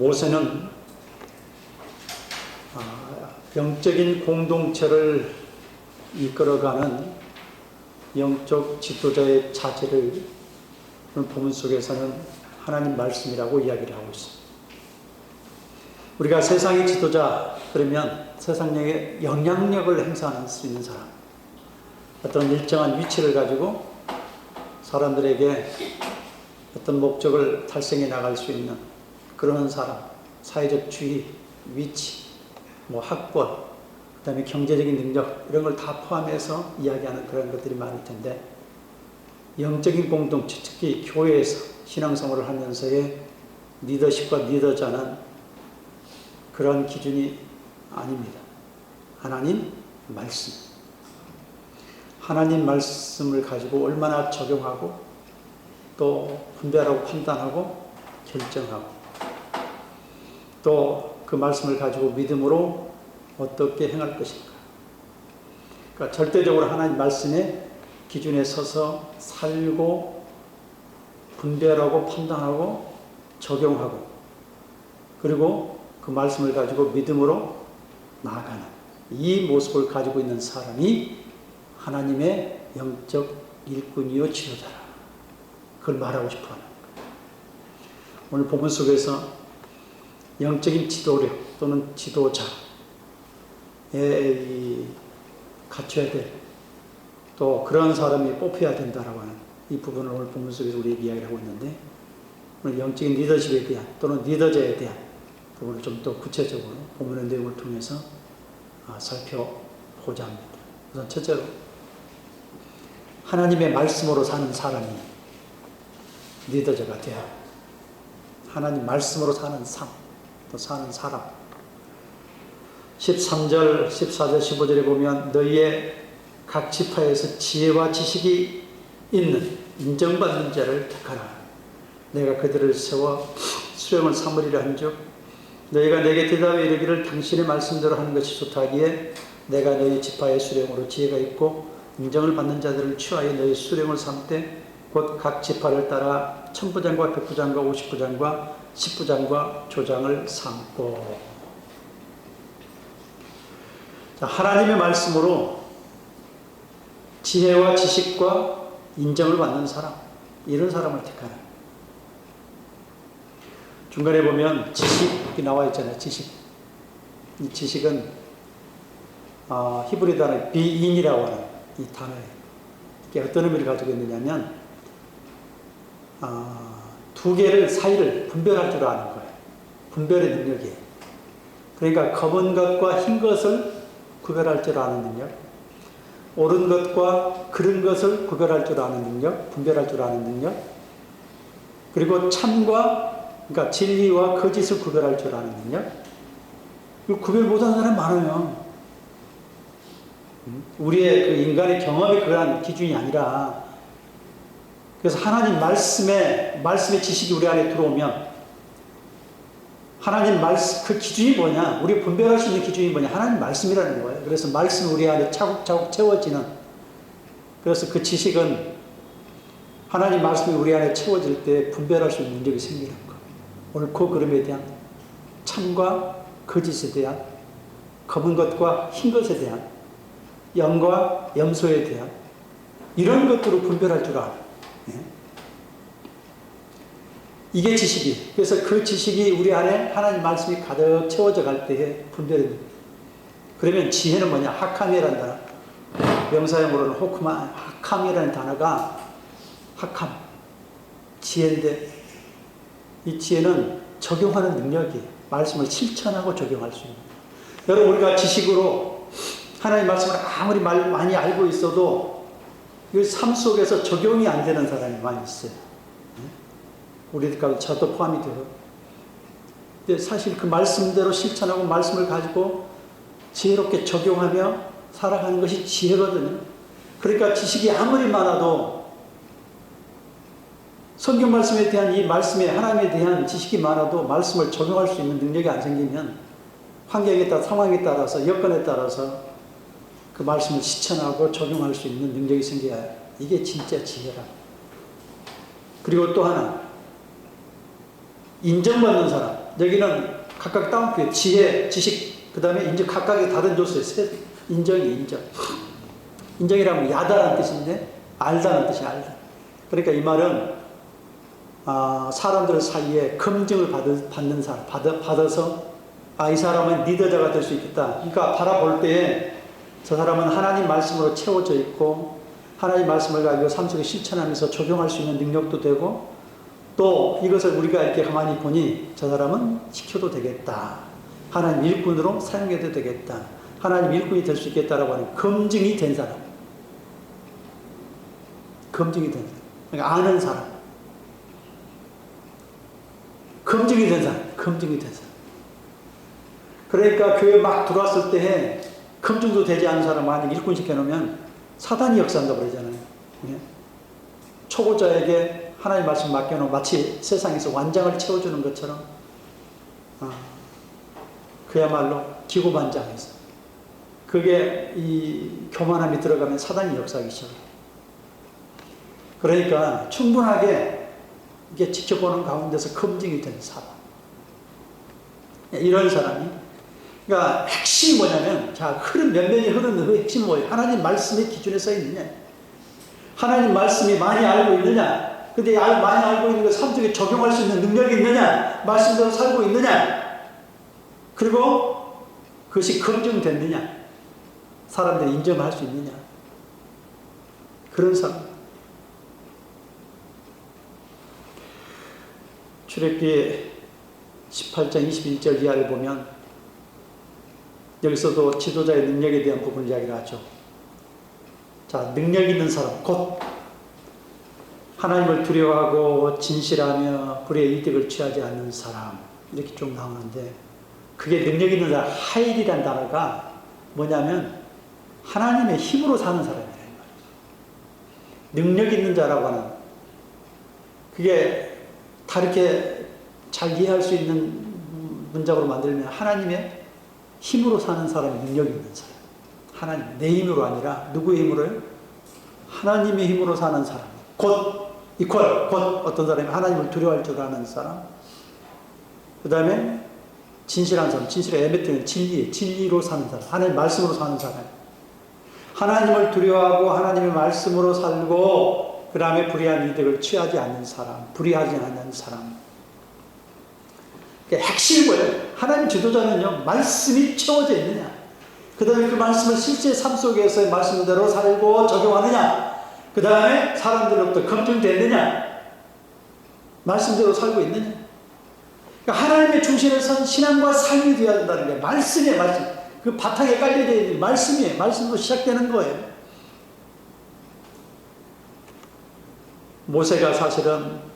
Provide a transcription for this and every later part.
모세는 영적인 공동체를 이끌어가는 영적 지도자의 자질을 본문 속에서는 하나님 말씀이라고 이야기를 하고 있습니다. 우리가 세상의 지도자 그러면 세상에 영향력을 행사할 수 있는 사람, 어떤 일정한 위치를 가지고 사람들에게 어떤 목적을 달성해 나갈 수 있는 그런 사람, 사회적 지위, 위치, 학벌, 그 다음에 경제적인 능력 이런 걸 다 포함해서 이야기하는 그런 것들이 많을 텐데, 영적인 공동체, 특히 교회에서 신앙생활을 하면서의 리더십과 리더자는 그런 기준이 아닙니다. 하나님 말씀, 하나님 말씀을 가지고 얼마나 적용하고 또 분별하고 판단하고 결정하고 또 그 말씀을 가지고 믿음으로 어떻게 행할 것인가. 그러니까 절대적으로 하나님 말씀의 기준에 서서 살고 분별하고 판단하고 적용하고 그리고 그 말씀을 가지고 믿음으로 나아가는 이 모습을 가지고 있는 사람이 하나님의 영적 일꾼이요 지도자라. 그걸 말하고 싶어 하는 거예요. 오늘 본문 속에서 영적인 지도력 또는 지도자에 갖춰야 될 또 그런 사람이 뽑혀야 된다라고 하는 이 부분을 오늘 본문 속에서 우리에게 이야기를 하고 있는데, 오늘 영적인 리더십에 대한 또는 리더자에 대한 부분을 좀 더 구체적으로 본문의 내용을 통해서 살펴보자 합니다. 우선 첫째로 하나님의 말씀으로 사는 사람이 리더자가 돼야 합니다. 하나님 말씀으로 사는 삶, 또 사는 사람. 13절, 14절, 15절에 보면 너희의 각 지파에서 지혜와 지식이 있는 인정받는 자를 택하라. 내가 그들을 세워 수령을 삼으리라 한즉 너희가 내게 대답해 이르기를 당신의 말씀대로 하는 것이 좋다 하기에 내가 너희 지파의 수령으로 지혜가 있고 인정을 받는 자들을 취하여 너희 수령을 삼되 곧 각 지파를 따라 천부장과 백부장과 50부장과 10부장과 조장을 삼고. 자, 하나님의 말씀으로 지혜와 지식과 인정을 받는 사람, 이런 사람을 택하라. 중간에 보면 지식이 나와 있잖아요. 지식. 이 지식은 히브리 단어 비인이라고 하는 이 단어예요. 이게 어떤 의미를 가지고 있느냐면 두 개를 사이를 분별할 줄 아는 거예요. 분별의 능력이에요. 그러니까 검은 것과 흰 것을 구별할 줄 아는 능력, 옳은 것과 그른 것을 구별할 줄 아는 능력, 분별할 줄 아는 능력, 그리고 참과 그러니까 진리와 거짓을 구별할 줄 아는 능력. 구별 못하는 사람 많아요. 우리의 그 인간의 경험이 그러한 기준이 아니라, 그래서 하나님 말씀의 지식이 우리 안에 들어오면 하나님 말씀 그 기준이 뭐냐, 우리 분별할 수 있는 기준이 뭐냐, 하나님 말씀이라는 거예요. 그래서 말씀이 우리 안에 차곡차곡 채워지는, 그래서 그 지식은 하나님 말씀이 우리 안에 채워질 때 분별할 수 있는 능력이 생기는 거예요. 옳고 그름에 대한, 참과 거짓에 대한, 검은 것과 흰 것에 대한, 영과 염소에 대한 이런 것들을 분별할 줄 알아요. 이게 지식이. 그래서 그 지식이 우리 안에 하나님 말씀이 가득 채워져 갈 때에 분별이 됩니다. 그러면 지혜는 뭐냐? 하캄이라는 단어. 명사형으로는 호크마, 하캄이라는 단어가 하캄, 지혜인데 이 지혜는 적용하는 능력이에요. 말씀을 실천하고 적용할 수 있는. 여러분, 우리가 지식으로 하나님 말씀을 아무리 많이 알고 있어도 이 삶 속에서 적용이 안 되는 사람이 많이 있어요. 우리 가운데 저도 포함이 돼요. 근데 사실 그 말씀대로 실천하고 말씀을 가지고 지혜롭게 적용하며 살아가는 것이 지혜거든요. 그러니까 지식이 아무리 많아도 성경 말씀에 대한 이 말씀에 하나님에 대한 지식이 많아도 말씀을 적용할 수 있는 능력이 안 생기면 환경에 따라 상황에 따라서 여건에 따라서 그 말씀을 실천하고 적용할 수 있는 능력이 생겨야 이게 진짜 지혜라. 그리고 또 하나 인정받는 사람. 여기는 각각 따옴표에 지혜, 지식, 그 다음에 이제 각각의 다른 요소에 인정이 인정. 인정이라면 야다라는 뜻인데 알다는 뜻이 알다. 그러니까 이 말은 사람들 사이에 검증을 받는 사람, 받아서 이 사람은 리더자가 될 수 있겠다. 그러니까 바라볼 때에 저 사람은 하나님 말씀으로 채워져 있고 하나님 말씀을 가지고 삶 속에 실천하면서 적용할 수 있는 능력도 되고 또 이것을 우리가 이렇게 가만히 보니 저 사람은 시켜도 되겠다. 하나님 일꾼으로 사용해도 되겠다. 하나님 일꾼이 될 수 있겠다라고 하는 검증이 된 사람. 검증이 된 사람. 그러니까 아는 사람. 검증이 된 사람. 검증이 된 사람. 그러니까 교회 막 들어왔을 때 검증도 되지 않은 사람 만약 일꾼 시켜놓으면 사단이 역사한다고 그러잖아요. 예? 초보자에게 하나님 말씀 맡겨놓으면 마치 세상에서 완장을 채워주는 것처럼 그야말로 기고만장해서 그게 이 교만함이 들어가면 사단이 역사하기 시작해요. 그러니까 충분하게 이게 지켜보는 가운데서 검증이 된 사람. 이런 사람이 그러니까 핵심이 뭐냐면 흐름 몇 년이 흐르는 그 핵심은 뭐예요? 하나님 말씀의 기준에 써 있느냐? 하나님 말씀이 많이 알고 있느냐? 근데 많이 알고 있는 걸 삶 속에 적용할 수 있는 능력이 있느냐? 말씀대로 살고 있느냐? 그리고 그것이 검증됐느냐? 사람들이 인정할 수 있느냐? 그런 사람. 출애굽기 18장 21절 이하를 보면 여기서도 지도자의 능력에 대한 부분을 이야기를 하죠. 자, 능력 있는 사람, 곧 하나님을 두려워하고 진실하며 불의의 이득을 취하지 않는 사람, 이렇게 쭉 나오는데 그게 능력 있는 사람, 하일이란 단어가 뭐냐면 하나님의 힘으로 사는 사람이라는 말이에요. 능력 있는 자라고 하는 그게 다 이렇게 잘 이해할 수 있는 문장으로 만들면 하나님의 힘으로 사는 사람이 능력 있는 사람. 하나님, 내 힘으로 아니라 누구의 힘으로요? 하나님의 힘으로 사는 사람. 곧 어떤 사람이 하나님을 두려워할 줄 아는 사람. 그 다음에 진실한 사람, 진실의 에메트는 진리로 사는 사람. 하나님 말씀으로 사는 사람. 하나님을 두려워하고 하나님의 말씀으로 살고 그 다음에 불의한 이득을 취하지 않는 사람. 불의하지 않는 사람. 핵심이 뭐예요? 하나님 지도자는요, 말씀이 채워져 있느냐. 그 다음에 그 말씀을 실제 삶 속에서의 말씀대로 살고 적용하느냐. 그 다음에 사람들로부터 검증됐느냐. 말씀대로 살고 있느냐. 그러니까 하나님의 중심에 선 신앙과 삶이 되어야 된다는 게 말씀이에요, 말씀. 그 바탕에 깔려져 있는 말씀이에요. 말씀으로 시작되는 거예요. 모세가 사실은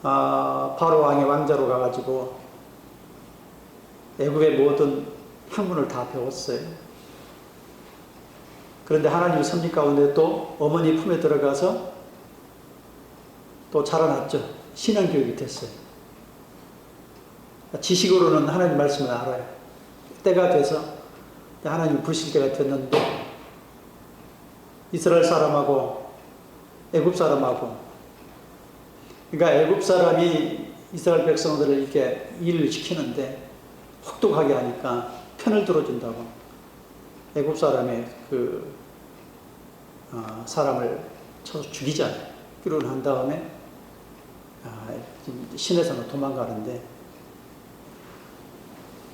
바로 왕의 왕자로 가가지고 애굽의 모든 학문을 다 배웠어요. 그런데 하나님의 섭리 가운데 또 어머니 품에 들어가서 또 자라났죠. 신앙교육이 됐어요. 지식으로는 하나님 말씀을 알아요. 때가 돼서 하나님 부르실 때가 됐는데 이스라엘 사람하고 애굽 사람하고 그러니까 애굽 사람이 이스라엘 백성들을 이렇게 일을 시키는데 혹독하게 하니까 편을 들어준다고 애굽 사람의 사람을 쳐서 죽이잖아요. 그러고 난 다음에 시내산으로 도망가는데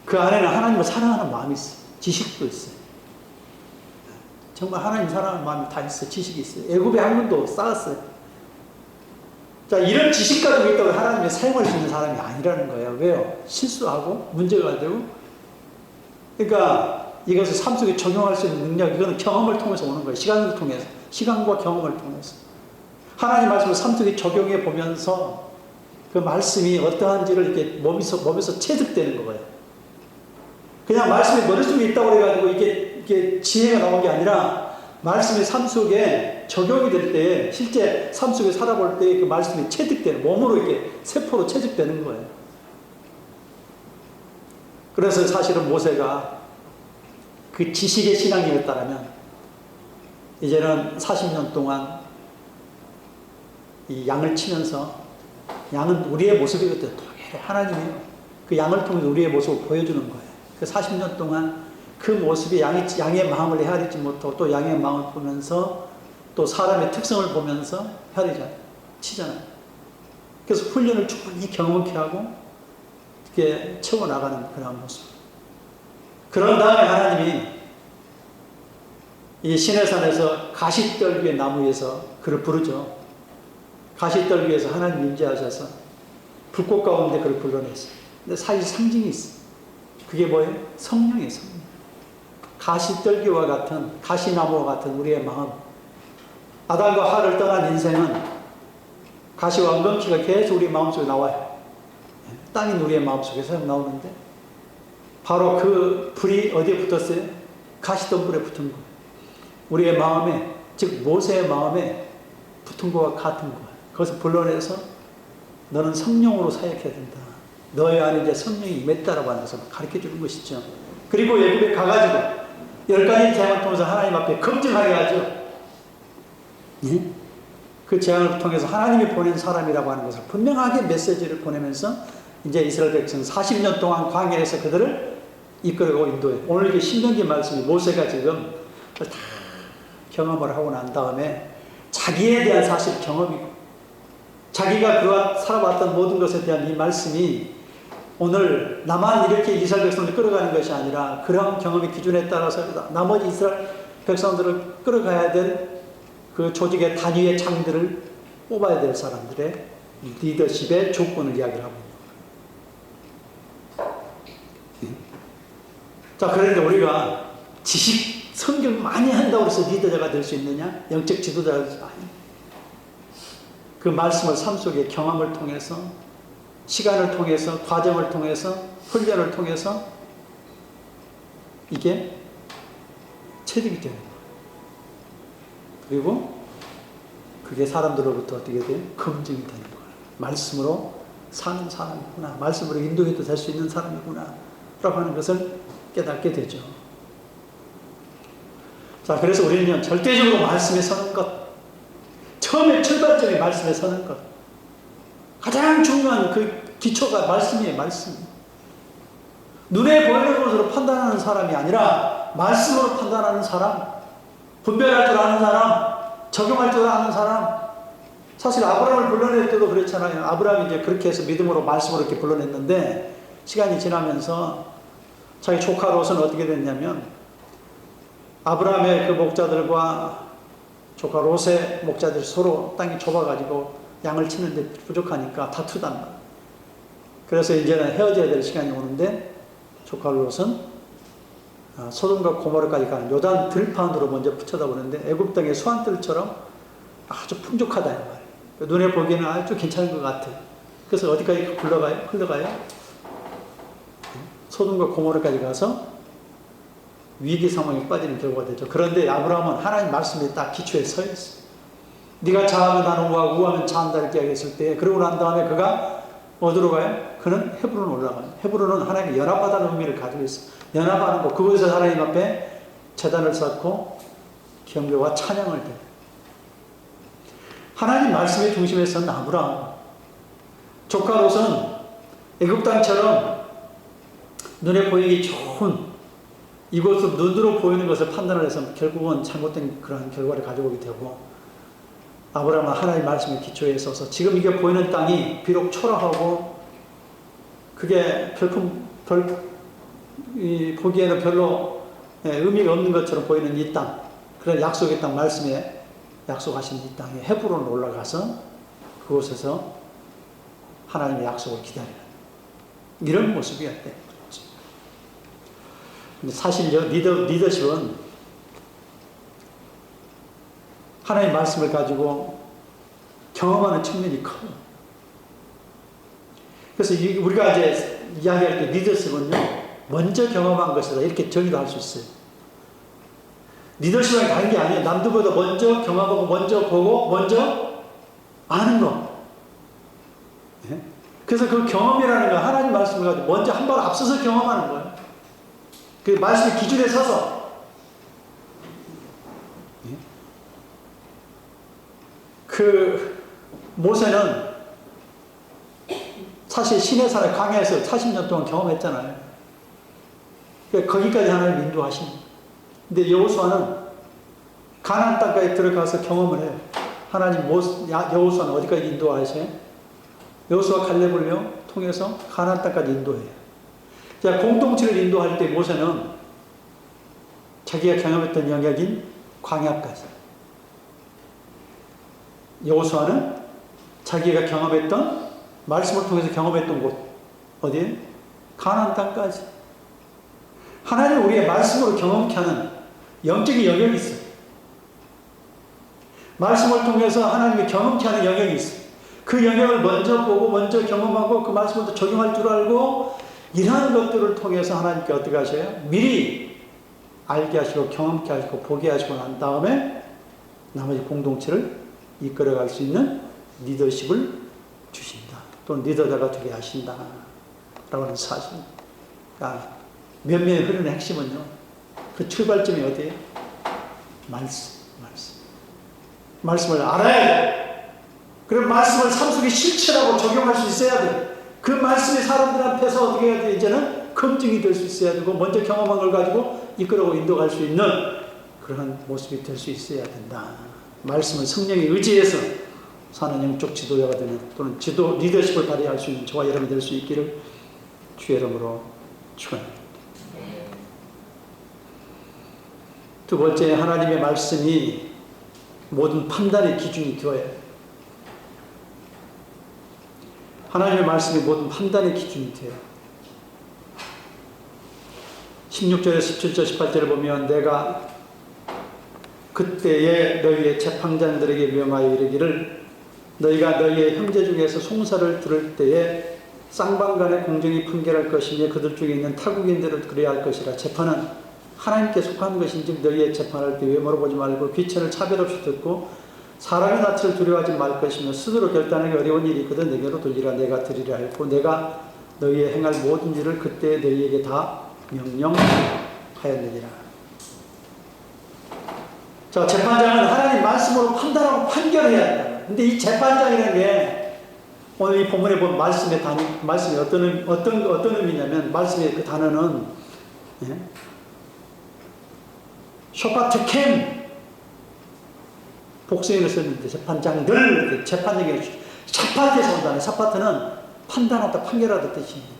그 안에는 하나님을 사랑하는 마음이 있어요. 지식도 있어요. 정말 하나님 사랑하는 마음이 다 있어요. 지식이 있어요. 애굽의 학문도 쌓았어요. 자, 이런 지식 가지고 있다고 하나님이 사용할 수 있는 사람이 아니라는 거예요. 왜요? 실수하고 문제가 되고. 그러니까 이것을 삶 속에 적용할 수 있는 능력, 이거는 경험을 통해서 오는 거예요. 시간을 통해서. 시간과 경험을 통해서. 하나님 말씀을 삶 속에 적용해 보면서 그 말씀이 어떠한지를 이렇게 몸에서 체득되는 거예요. 그냥 말씀이 머릿속에 있다고 해가지고 이게 지혜가 나온 게 아니라 말씀이 삶 속에 적용이 될 때, 실제 삶 속에 살아볼 때 그 말씀이 체득되는, 몸으로 이렇게 세포로 체득되는 거예요. 그래서 사실은 모세가 그 지식의 신앙이었다면, 이제는 40년 동안 이 양을 치면서, 양은 우리의 모습이거든요. 하나님이 그 양을 통해서 우리의 모습을 보여주는 거예요. 그 40년 동안 그 모습이 양의 마음을 헤아리지 못하고 또 양의 마음을 보면서 또 사람의 특성을 보면서 치잖아요. 그래서 훈련을 충분히 경험케 하고 이렇게 채워나가는 그런 모습. 그런 다음에 하나님이 이 시내산에서 가시떨기의 나무 위에서 그를 부르죠. 가시떨기에서 하나님 임재하셔서 불꽃 가운데 그를 불러냈어요. 근데 사실 상징이 있어요. 그게 뭐예요? 성령이에요, 성령. 가시떨기와 같은, 가시나무와 같은 우리의 마음. 아담과 하와를 떠난 인생은 가시와 엉겅퀴가 계속 우리 마음속에 나와요. 땅인 우리의 마음속에서 나오는데 바로 그 불이 어디에 붙었어요? 가시덤불에 붙은 거예요. 우리의 마음에, 즉 모세의 마음에 붙은 것과 같은 거예요. 거기서 불러내서 너는 성령으로 사역해야 된다. 너의 안에 이제 성령이 임했다라고 하는 것을 가르쳐 주는 것이죠. 그리고 애굽에 가가지고 10가지 재앙을 통해서 하나님 앞에 검증하게 하죠. 예? 그 재앙을 통해서 하나님이 보낸 사람이라고 하는 것을 분명하게 메시지를 보내면서 이제 이스라엘 백성 40년 동안 광야에서 그들을 이끌고 인도해. 오늘 이게 신명기 말씀이 모세가 지금 다 경험을 하고 난 다음에 자기에 대한 사실 경험이고 자기가 그와 살아왔던 모든 것에 대한 이 말씀이 오늘 나만 이렇게 이스라엘 백성들을 끌어가는 것이 아니라 그런 경험의 기준에 따라서 나머지 이스라엘 백성들을 끌어가야 될 그 조직의 단위의 장들을 뽑아야 될 사람들의 리더십의 조건을 이야기를 하고 있는 거예요. 자, 그런데 우리가 지식, 성경 많이 한다고 해서 리더자가 될 수 있느냐? 영적 지도자가 될 수 있느냐? 그 말씀을 삶 속에 경험을 통해서 시간을 통해서 과정을 통해서 훈련을 통해서 이게 체득이 되는 거예요. 그리고 그게 사람들로부터 어떻게 돼요? 검증이 되는 거예요. 말씀으로 사는 사람이구나. 말씀으로 인도해도 될 수 있는 사람이구나. 라고 하는 것을 깨닫게 되죠. 자, 그래서 우리는 절대적으로 말씀에 서는 것. 처음에 출발점이 말씀에 서는 것. 가장 중요한 그 기초가 말씀이에요, 말씀. 눈에 보이는 것으로 판단하는 사람이 아니라 말씀으로 판단하는 사람, 분별할 줄 아는 사람, 적용할 줄 아는 사람. 사실 아브라함을 불러낼 때도 그랬잖아요. 아브라함이 이제 그렇게 해서 믿음으로 말씀으로 이렇게 불러냈는데 시간이 지나면서 자기 조카 롯은 어떻게 됐냐면 아브라함의 그 목자들과 조카 롯의 목자들이 서로 땅이 좁아가지고 양을 치는데 부족하니까 다투단 말이에요. 그래서 이제는 헤어져야 될 시간이 오는데 조카 롯은 소돔과 고모라까지 가는 요단 들판으로 먼저 쳐다보는데 애굽 땅의 수완들처럼 아주 풍족하다 이 말이에요. 눈에 보기에는 아주 괜찮은 것 같아요. 그래서 어디까지 흘러가요? 소돔과 고모라까지 가서 위기 상황에 빠지는 결과가 되죠. 그런데 아브라함은 하나님 말씀에 딱 기초에 서 있어요. 네가 자하면 나는 우하고 우하면 자한다 이렇게 얘기했을 때 그러고 난 다음에 그가 어디로 가요? 그는 헤브론으로 올라가요. 헤브론은 하나님의 연합하다는 의미를 가지고 있어요. 연합하는 것. 그곳에서 하나님 앞에 제단을 쌓고 경배와 찬양을 드려요. 하나님 말씀의 중심에 선 아브라함. 조카 롯은 애굽 땅처럼 눈에 보이기 좋은 이곳을 눈으로 보이는 것을 판단을 해서 결국은 잘못된 그런 결과를 가져오게 되고 아브라함은 하나님 말씀의 기초에 서서 지금 이게 보이는 땅이 비록 초라하고 그게 보기에는 별로 의미가 없는 것처럼 보이는 이 땅, 그런 약속의 땅 말씀에 약속하신 이 땅에 헤브론으로 올라가서 그곳에서 하나님의 약속을 기다리는 이런 모습이었대요. 근데 사실 리더십은 하나님의 말씀을 가지고 경험하는 측면이 커요. 그래서 우리가 이제 이야기할 때 리더십은요, 먼저 경험한 것이다. 이렇게 정의도 할 수 있어요. 리더십은 다른 게 아니에요. 남들보다 먼저 경험하고, 먼저 보고, 먼저 아는 거. 네? 그래서 그 경험이라는 건 하나님 말씀을 가지고 먼저 한 발 앞서서 경험하는 거예요. 그 말씀의 기준에 서서. 네? 그 모세는 사실 시내산의 광야에서 40년 동안 경험했잖아요. 그러니까 거기까지 하나님 인도하신. 근데 여호수아는 가나안 땅까지 들어가서 경험을 해요. 하나님 여호수아는 어디까지 인도하셔요? 여호수아 갈렙을요 통해서 가나안 땅까지 인도해요. 자, 공동체를 인도할 때 모세는 자기가 경험했던 영역인 광야까지, 여호수아는 자기가 경험했던 말씀을 통해서 경험했던 곳 어디에? 가나안 땅까지. 하나님 우리의 말씀으로 경험케 하는 영적인 영역이 있어요. 말씀을 통해서 하나님이 경험케 하는 영역이 있어요. 그 영역을 먼저 보고 먼저 경험하고 그 말씀을 적용할 줄 알고 이러한 것들을 통해서 하나님께 어떻게 하셔요? 미리 알게 하시고 경험케 하시고 보게 하시고 난 다음에 나머지 공동체를 이끌어갈 수 있는 리더십을 주신다. 또는 리더자가 되게 하신다. 라고 하는 사실. 그러니까 면면에 흐르는 핵심은요. 그 출발점이 어디에? 말씀. 말씀을 알아야 돼. 그럼 말씀을 삶 속에 실천하고 적용할 수 있어야 돼. 그 말씀이 사람들 앞에서 어떻게 해야 돼? 이제는 검증이 될 수 있어야 되고 먼저 경험한 걸 가지고 이끌어고 인도갈 수 있는 그러한 모습이 될 수 있어야 된다. 말씀은 성령의 의지에서 사는 영적 지도자가 되는 또는 리더십을 발휘할 수 있는 저와 여러분이 될 수 있기를 주의 이름으로 축원합니다. 두 번째, 하나님의 말씀이 모든 판단의 기준이 되어야 해요. 하나님의 말씀이 모든 판단의 기준이 돼요. 16절에 17절 18절을 보면 내가 그때에 너희의 재판장들에게 명하여 이르기를 너희가 너희의 형제 중에서 송사를 들을 때에 쌍방간에 공정히 판결할 것이며 그들 중에 있는 타국인들을 그래야 할 것이라. 재판은 하나님께 속한 것인지 너희의 재판할 때 외모로 보지 말고 귀천을 차별 없이 듣고 사람의 낯을 두려워하지 말 것이며 스스로 결단하기 어려운 일이 있거든 내게로 돌리라. 내가 드리라 했고 내가 너희의 행할 모든 일을 그때 너희에게 다 명령하였느니라. 자, 재판장은 하나님 말씀으로 판단하고 판결해야 한다. 근데 이 재판장이라는 게 오늘 이 본문에 보면 말씀이 어떤 의미냐면 말씀의 그 단어는 쇼파트캠 복수인을 썼는데 재판장들 재판장이 샤파트에서 온다는 샤파트는 판단하다 판결하다 뜻입니다.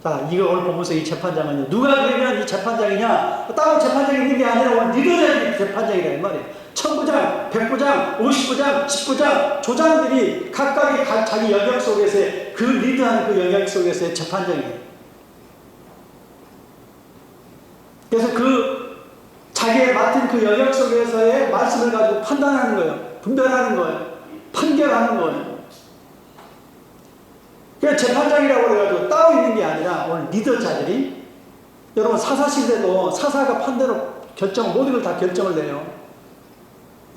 자, 이거 오늘 보면서 이 재판장은 누가 그러면 이 재판장이냐? 다른 재판장이 있는 게 아니라 오늘 리더들이 재판장이라는 말이에요. 1000부장, 100부장, 50부장, 10부장 조장들이 각각의 자기 영역 속에서의 그 리드하는 그 영역 속에서의 재판장이에요. 그래서 그 자기의 맡은 그 영역 속에서의 말씀을 가지고 판단하는 거예요. 분별하는 거예요. 판결하는 거예요. 그냥 재판장이라고 해가지고 따로 있는 게 아니라 오늘 리더자들이 여러분 사사시대도 사사가 판대로 모든 걸 다 결정을 내요.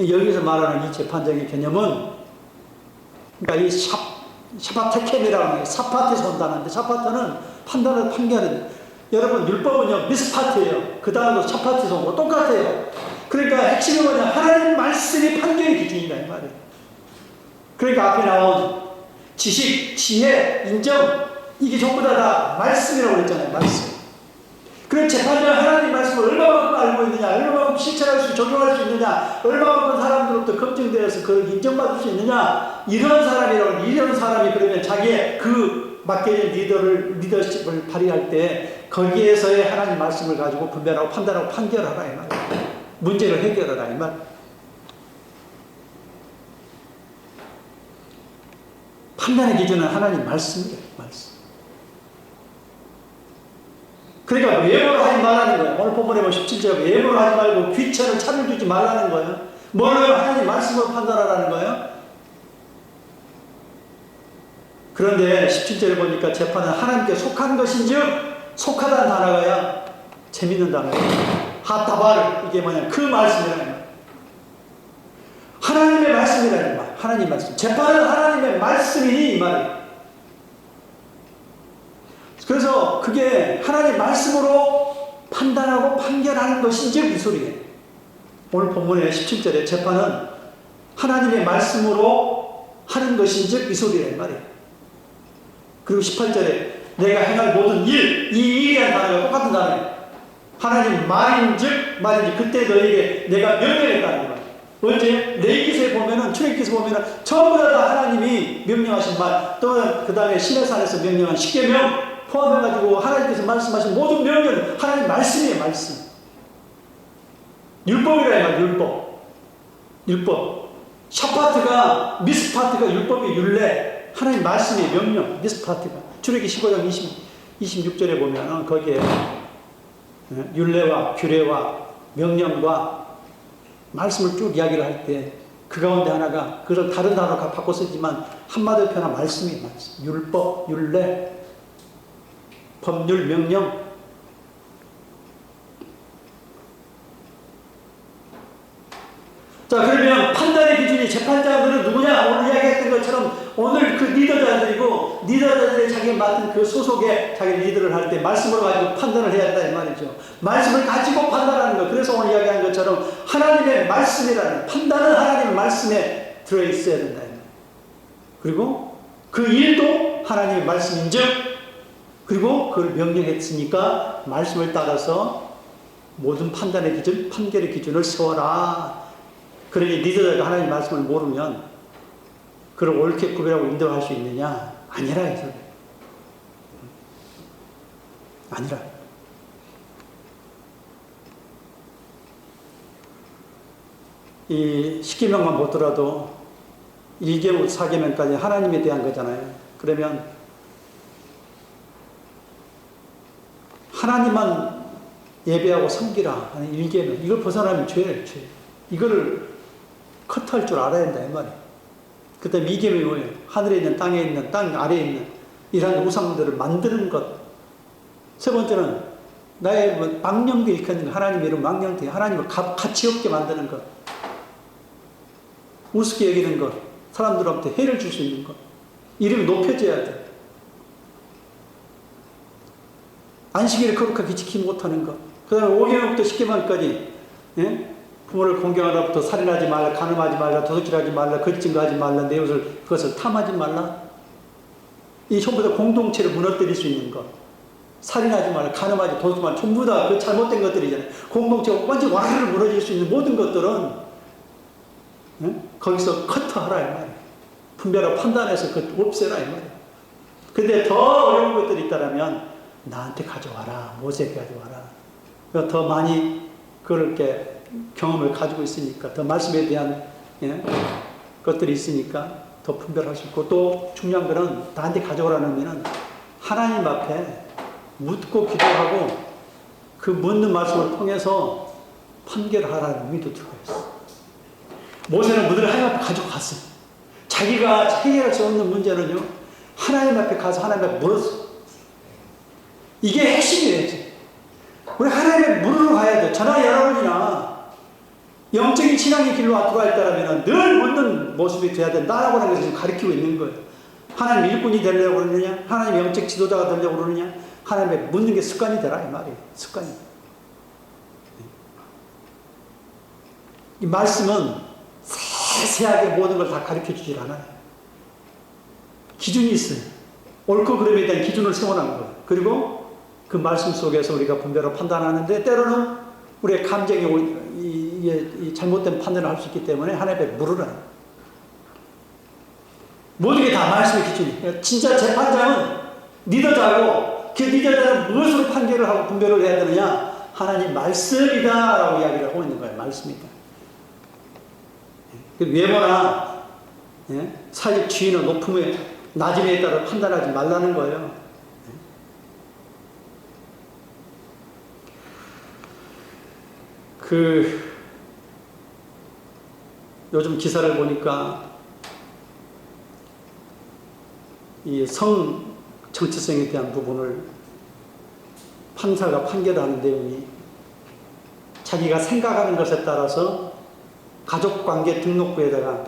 여기서 말하는 이 재판장의 개념은 그러니까 이 샤파테켐이라고 하는 게 사파트에서 온다는데 사파트는 판단을 판결은 여러분 율법은요 미스파트예요. 그 다음도 샤파트에서 온 거 똑같아요. 그러니까 핵심이 뭐냐 하나님 말씀이 판결의 기준이다 이 말이에요. 그러니까 앞에 나온 지식, 지혜, 인정 이게 전부 다 말씀이라고 그랬잖아요. 말씀. 그럼 재판장은 하나님 말씀을 얼마만큼 알고 있느냐, 얼마만큼 실천할 수, 적용할 수 있느냐, 얼마만큼 사람들로부터 검증되어서 그걸 인정받을 수 있느냐, 이런 사람이 그러면 자기의 그 맡겨진 리더십을 발휘할 때 거기에서의 하나님 말씀을 가지고 분별하고 판단하고 판결하라 이 말이에요. 문제를 해결하라 이 말. 판단의 기준은 하나님 말씀이에요. 말씀. 그러니까 외모로 하지 말라는 거예요. 오늘 본문에 17절 외모로 하지 말고 귀천을 차별 주지 말라는 거예요. 뭘로요? 하나님 말씀으로 판단하라는 거예요. 그런데 17절에 보니까 재판은 하나님께 속한 것인즉 속하다는 단어가야 재밌는 단어예요. 하타바르 이게 뭐냐 그 말씀이라는 거예요. 하나님의 말씀이라는 말. 하나님 말씀. 재판은 하나님의 말씀이니 이 말이에요. 그래서 그게 하나님 말씀으로 판단하고 판결하는 것인지 이 소리예요. 오늘 본문의 17절에 재판은 하나님의 말씀으로 하는 것인지 이 소리예요. 말이에요. 그리고 18절에 내가 행할 모든 일, 이 일이라는 단어가 똑같은 단어예요. 하나님 말인즉 그때 너에게 내가 명령했다는 거예요. 언제? 레위기서에 보면은, 출애굽기서 보면은 전부 다 하나님이 명령하신 말, 또 그 다음에 시내산에서 명령한 십계명 포함해가지고 하나님께서 말씀하신 모든 명령은 하나님 말씀이에요. 말씀. 율법이라 해요. 율법. 샤파트가, 미스파트가 율법의 율례, 하나님 말씀의 명령, 미스파트가. 출애굽기 15장 26절에 보면 거기에 율례와 규례와 명령과 말씀을 쭉 이야기를 할 때 그 가운데 하나가, 그걸 다른 단어가 바꿔 쓰지만 한마디로 표현한 말씀이 말씀. 율법, 율례, 법률, 명령. 자, 그러면 판단의 기준이 재판장들은 누구냐? 오늘 이야기했던 것처럼 오늘 그 리더자들이고, 리더자들이 자기가 맡은 그 소속에 자기 리더를 할 때 말씀을 가지고 판단을 해야 한다 이 말이죠. 말씀을 가지고 판단하는 것. 그래서 오늘 이야기한 것처럼 하나님의 말씀이라는, 판단은 하나님의 말씀에 들어있어야 된다. 그리고 그 일도 하나님의 말씀인즉, 그리고 그걸 명령했으니까 말씀을 따라서 모든 판단의 기준, 판결의 기준을 세워라. 그러니 리더가 하나님 말씀을 모르면 그걸 옳게 구별하고 인도할 수 있느냐? 아니라 해서. 아니라. 이 10계명만 보더라도 1계명, 4계명까지 하나님에 대한 거잖아요. 그러면 하나님만 예배하고 섬기라 하는 1계명, 이걸 벗어나면 죄예요, 죄. 이거를 커트할 줄 알아야 된다 이 말이에요. 그 다음에 2계명이 뭐예요? 하늘에 있는, 땅에 있는, 땅 아래에 있는 이러한 우상들을 만드는 것. 세 번째는 나의 망령도 일컫는 것. 하나님 이름 망령되, 하나님을 가치 없게 만드는 것. 우습게 여기는 것. 사람들한테 해를 줄 수 있는 것. 이름이 높여져야 돼. 안식일을 거룩하게 지키지 못하는 것. 그 다음에 5계명부터 10계명까지, 예? 부모를 공경하라부터 살인하지 말라, 간음하지 말라, 도둑질하지 말라, 거짓 증거하지 말라, 내 그것을 탐하지 말라. 이 전부 다 공동체를 무너뜨릴 수 있는 것. 살인하지 말라, 간음하지, 도둑질 말라, 전부 다 그 잘못된 것들이잖아요. 공동체가 완전히 와르르 무너질 수 있는 모든 것들은, 예? 거기서 커트하라 이 말이에요. 분별하고 판단해서 그 없애라 이 말이에요. 근데 더 어려운 것들이 있다면 나한테 가져와라, 모세에게 가져와라. 더 많이 그렇게 경험을 가지고 있으니까, 더 말씀에 대한, 예, 것들이 있으니까 더 분별할 수 있고, 또 중요한 거는 나한테 가져오라는 의미는 하나님 앞에 묻고 기도하고 그 묻는 말씀을 통해서 판결하라는 의미도 들어가 있어. 모세는 무드를 하나님 앞에 가져갔어요. 자기가 해결할 수 없는 문제는요, 하나님 앞에 가서 하나님 앞에 물었어. 이게 핵심이에요. 우리 하나님 앞에 물으러 가야 돼. 저나 여러분이나 영적인 신앙의 길로 앞으로 있다면 늘 묻는 모습이 돼야 된다라고 하는 것을 지금 가르치고 있는 거예요. 하나님 일꾼이 되려고 그러느냐? 하나님 영적 지도자가 되려고 그러느냐? 하나님의 묻는 게 습관이 되라 이 말이에요. 습관이. 이 말씀은 세세하게 모든 걸 다 가르쳐 주질 않아요. 기준이 있어요. 옳고 그름에 대한 기준을 세워놓은 거예요. 그리고 그 말씀 속에서 우리가 분별하고 판단하는데, 때로는 우리의 감정이 이 잘못된 판단을 할 수 있기 때문에 하나님 앞에 물으라. 모든 게 다 말씀의 기준이에요. 진짜 재판장은 리더자고, 그 리더자는 무엇으로 판결을 하고 분별을 해야 되느냐? 하나님 말씀이다 라고 이야기를 하고 있는 거예요. 말씀이다. 외모나, 예? 사직 지위나 높음에 낮음에 따라 판단하지 말라는 거예요. 요즘 기사를 보니까 이 성 정체성에 대한 부분을 판사가 판결하는 내용이, 자기가 생각하는 것에 따라서 가족관계 등록부에다가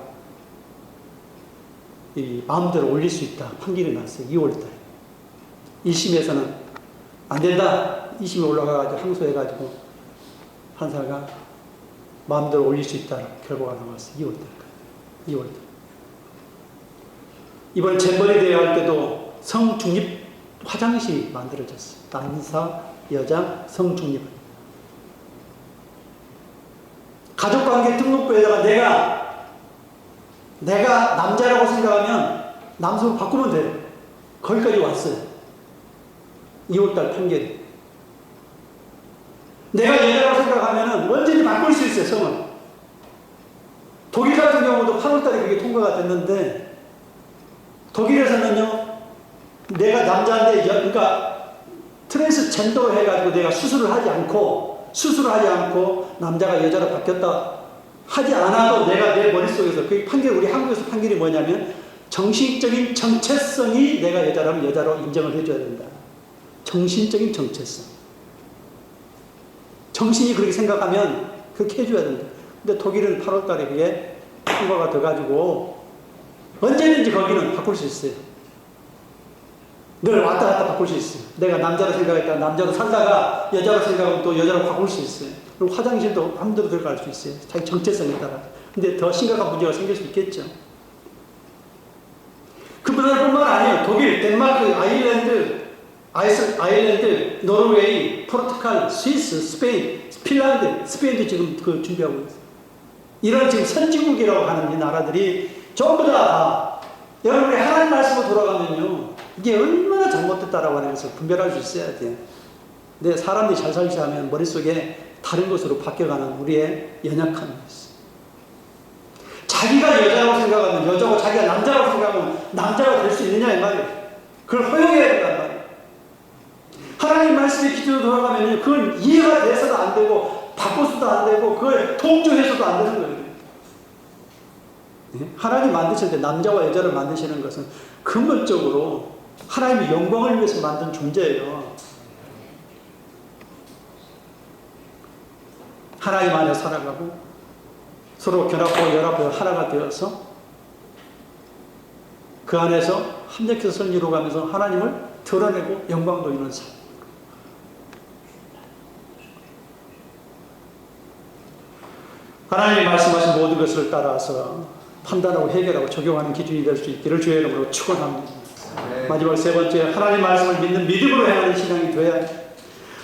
이 마음대로 올릴 수 있다 판결이 났어요. 2월달에. 1심에서는 안 된다. 2심에 올라가가지고 항소해가지고 판사가 마음대로 올릴 수 있다 결과가 나왔어요. 2월달까지. 2월달. 이번 잼버리 대회 할 때도 성중립 화장실이 만들어졌어요. 남사, 여자, 성중립. 가족관계 등록부에다가 내가 남자라고 생각하면 남성을 바꾸면 돼요. 거기까지 왔어요. 2월달 판결이. 내가 여자라고 생각하면 언제든지 바꿀 수 있어요, 성을. 독일 같은 경우도 8월달에 그게 통과가 됐는데, 독일에서는요, 내가 남자인데, 그러니까 트랜스젠더로 해가지고 내가 수술을 하지 않고 남자가 여자로 바뀌었다 하지 않아도 내가 내 머릿속에서 그 판결, 우리 한국에서 판결이 뭐냐면 정신적인 정체성이 내가 여자라면 여자로 인정을 해줘야 된다. 정신적인 정체성. 정신이 그렇게 생각하면 그렇게 해줘야 된다. 근데 독일은 8월 달에 그게 통과가 돼가지고 언제든지 거기는 바꿀 수 있어요. 늘 왔다 갔다 바꿀 수 있어요. 내가 남자로 생각했다 남자로 살다가 여자로 생각하면 또 여자로 바꿀 수 있어요. 그리고 화장실도 마음대로 들어갈 수 있어요. 자기 정체성에 따라. 근데 더 심각한 문제가 생길 수 있겠죠. 그뿐만 아니에요. 독일, 덴마크, 아일랜드, 노르웨이, 포르투갈, 스위스, 스페인, 핀란드, 스페인도 지금 그 준비하고 있어요. 이런 지금 선진국이라고 하는 이 나라들이 전부 다 여러분이 하나님 말씀으로 돌아가면요. 이게 얼마나 잘못됐다라고 하는 것을 분별할 수 있어야 돼요. 근데 사람들이 잘 살지 않으면 머릿속에 다른 것으로 바뀌어가는 우리의 연약함이 있어요. 자기가 여자라고 생각하면 여자고 자기가 남자라고 생각하면 남자가 될 수 있느냐 이 말이에요. 그걸 허용해야 된단 말이에요. 하나님 말씀의 기준으로 돌아가면요. 그걸 이해가 돼서도 안 되고 바꿔서도 안 되고 그걸 동조해서도 안 되는 거예요. 하나님 만드실 때 남자와 여자를 만드시는 것은 근본적으로 하나님의 영광을 위해서 만든 존재예요. 하나님 안에 살아가고 서로 결합하고 연합하여 하나가 되어서 그 안에서 합력해서 선지로 가면서 하나님을 드러내고 영광도 있는 삶. 하나님이 말씀하신 모든 것을 따라서 판단하고 해결하고 적용하는 기준이 될 수 있기를 주의 이름으로 축원합니다. 마지막 세 번째, 하나님 말씀을 믿는 믿음으로 행하는 신앙이 되어야 해.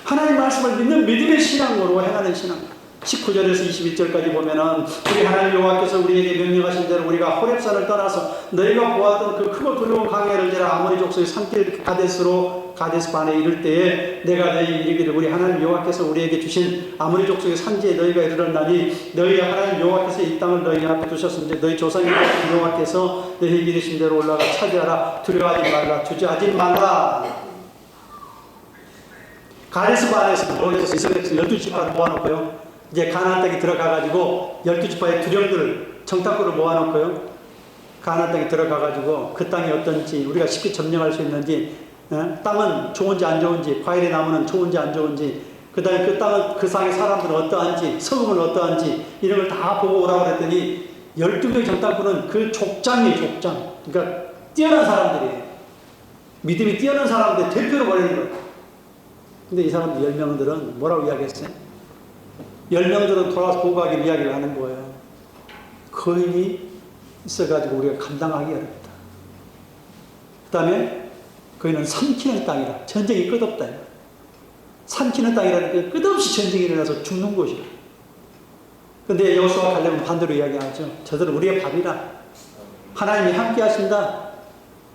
하나님 말씀을 믿는 믿음의 신앙으로 행하는 신앙. 19절에서 21절까지 보면은 우리 하나님 여호와께서 우리에게 명령하신 대로 우리가 호렙산을 떠나서 너희가 보았던 그 크고 두려운 강야를 지나 아모리 족속의 산길 가데스 반에 이를 때에 내가 너희 이르기를 우리 하나님 여호와께서 우리에게 주신 아모리 족속의 산지에 너희가 이르렀나니 너희 하나님 여호와께서 이 땅을 너희 앞에 두셨은데 너희 조상이 여호와께서 너희에게 이르신 대로 올라가 차지하라. 두려워하지 말라. 주저하지 말라. 가데스 반에서 이스라엘 12지파를 모아놓고요. 이제 가나안 땅에 들어가가지고 12지파의 두령들을 정탐꾼을 모아놓고요. 가나안 땅에 들어가가지고 그 땅이 어떤지 우리가 쉽게 점령할 수 있는지, 땅은 좋은지 안 좋은지, 과일의 나무는 좋은지 안 좋은지, 그 다음에 그 땅은 그 상의 사람들은 어떠한지, 성음은 어떠한지 이런 걸 다 보고 오라고 그랬더니 12명의 정탐꾼은 그 족장이에요. 족장. 그러니까 뛰어난 사람들이에요. 믿음이 뛰어난 사람들 대표로 보내는 거예요. 근데 이 사람들 10명들은 뭐라고 이야기했어요? 10명들은 돌아와서 보고하기를 이야기를 하는 거예요. 거인이 있어가지고 우리가 감당하기 어렵다. 그 다음에 거인은 삼키는 땅이라. 전쟁이 끝없다. 삼키는 땅이라는 게 끝없이 전쟁이 일어나서 죽는 곳이라. 근데 여호수아와 갈렙은 반대로 이야기하죠. 저들은 우리의 밥이라. 하나님이 함께 하신다.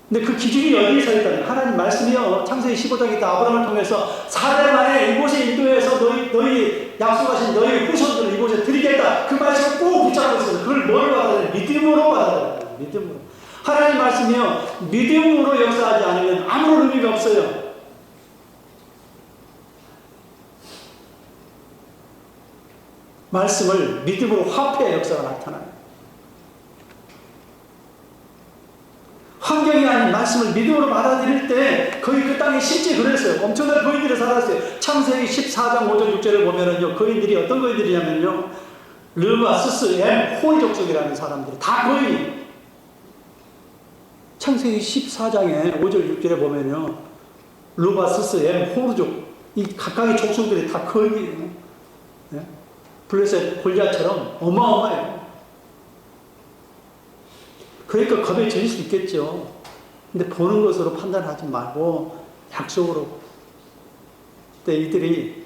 근데 그 기준이 어디에 서 있다는 하나님 말씀이요. 창세기 15장에 있다. 아브라함을 통해서 4대 만에 이곳에 인도해서 너희 약속하신 너희 후손들을 이곳에 드리겠다. 그 말씀을 꼭 붙잡고 있어요. 그걸 뭘 받아들여요? 믿음으로 받아들여요. 믿음으로. 하나님 말씀이요. 믿음으로 역사하지 않으면 아무런 의미가 없어요. 말씀을 믿음으로 화폐의 역사가 나타나요. 환경이 아닌 말씀을 믿음으로 받아들일 때 거의 그 땅에 실제 그랬어요. 엄청난 거인들이 살았어요. 창세기 14장 5절 6절을 보면은요. 거인들이 어떤 거인들이냐면요. 르바, 스스, 엠, 호이 족속이라는 사람들이 다 거인이. 창세기 14장에 5절 6절에 보면요. 르바, 스스, 엠, 호르족 이 각각의 족속들이 다 거인이에요. 네? 블레셋 골리앗처럼 어마어마해요. 그러니까 겁에 질릴 수 있겠죠. 근데 보는 것으로 판단하지 말고 약속으로. 근데 이들이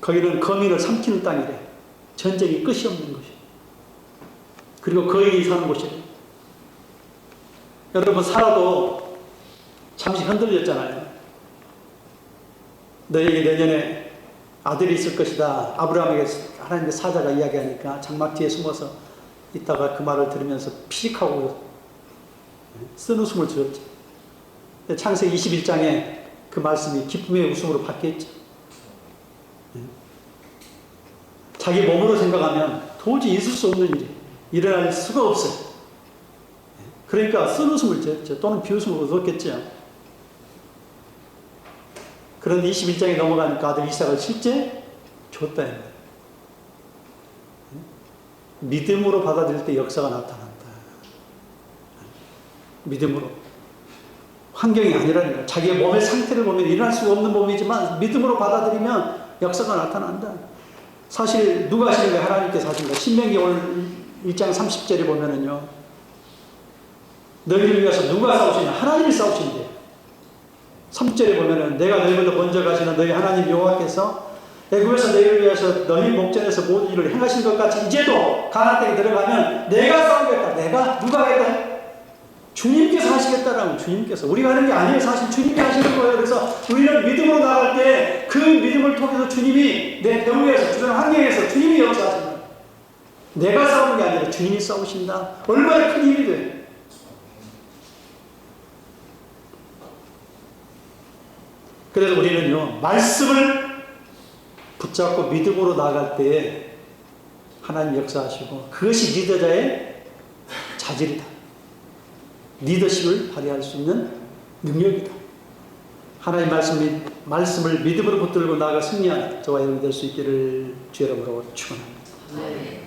거기는 거민을 삼키는 땅이래. 전쟁이 끝이 없는 것이. 그리고 거인이 사는 곳이래. 여러분 살아도 잠시 흔들렸잖아요. 너에게 내년에 아들이 있을 것이다. 아브라함에게 하나님의 사자가 이야기하니까 장막 뒤에 숨어서 있다가 그 말을 들으면서 피식하고 쓴웃음을 지었죠. 창세기 21장에 그 말씀이 기쁨의 웃음으로 바뀌었죠. 자기 몸으로 생각하면 도저히 있을 수 없는 일이 일어날 수가 없어요. 그러니까 쓴웃음을 지었죠. 또는 비웃음을 얻었겠죠. 그런데 21장에 넘어가니까 아들 이삭을 실제 줬다. 믿음으로 받아들일 때 역사가 나타난다. 믿음으로. 환경이 아니라는 거야. 자기의 몸의 상태를 보면 일어날 수 없는 몸이지만 믿음으로 받아들이면 역사가 나타난다. 사실 누가 하시는 거예요? 하나님께서 하신 거예요. 신명기 오늘 1장 30절에 보면은요. 너희를 위해서 누가 싸우시냐? 하나님이 싸우신대요. 3절에 보면은 내가 너희보다 먼저 가시는 너희 하나님 여호와께서 애굽에서 너희를 위해서 너희 목전에서 모든 일을 행하신 것 같이 이제도 가나안 땅에 들어가면 내가 싸우겠다. 내가 누가 하겠다? 주님께서 하시겠다라고. 주님께서. 우리가 하는 게 아니에요. 사실 주님이 하시는 거예요. 그래서 우리는 믿음으로 나갈 때 그 믿음을 통해서 주님이 내 병에서 주변 환경에서 주님이 역사하신다. 내가 싸우는 게 아니라 주님이 싸우신다. 얼마나 큰 힘이 돼. 그래서 우리는요, 말씀을 붙잡고 믿음으로 나아갈 때에 하나님 역사하시고 그것이 리더자의 자질이다. 리더십을 발휘할 수 있는 능력이다. 하나님 말씀을 믿음으로 붙들고 나아가 승리하는 저와 여러분 될 수 있기를 주의 이름으로 축원합니다.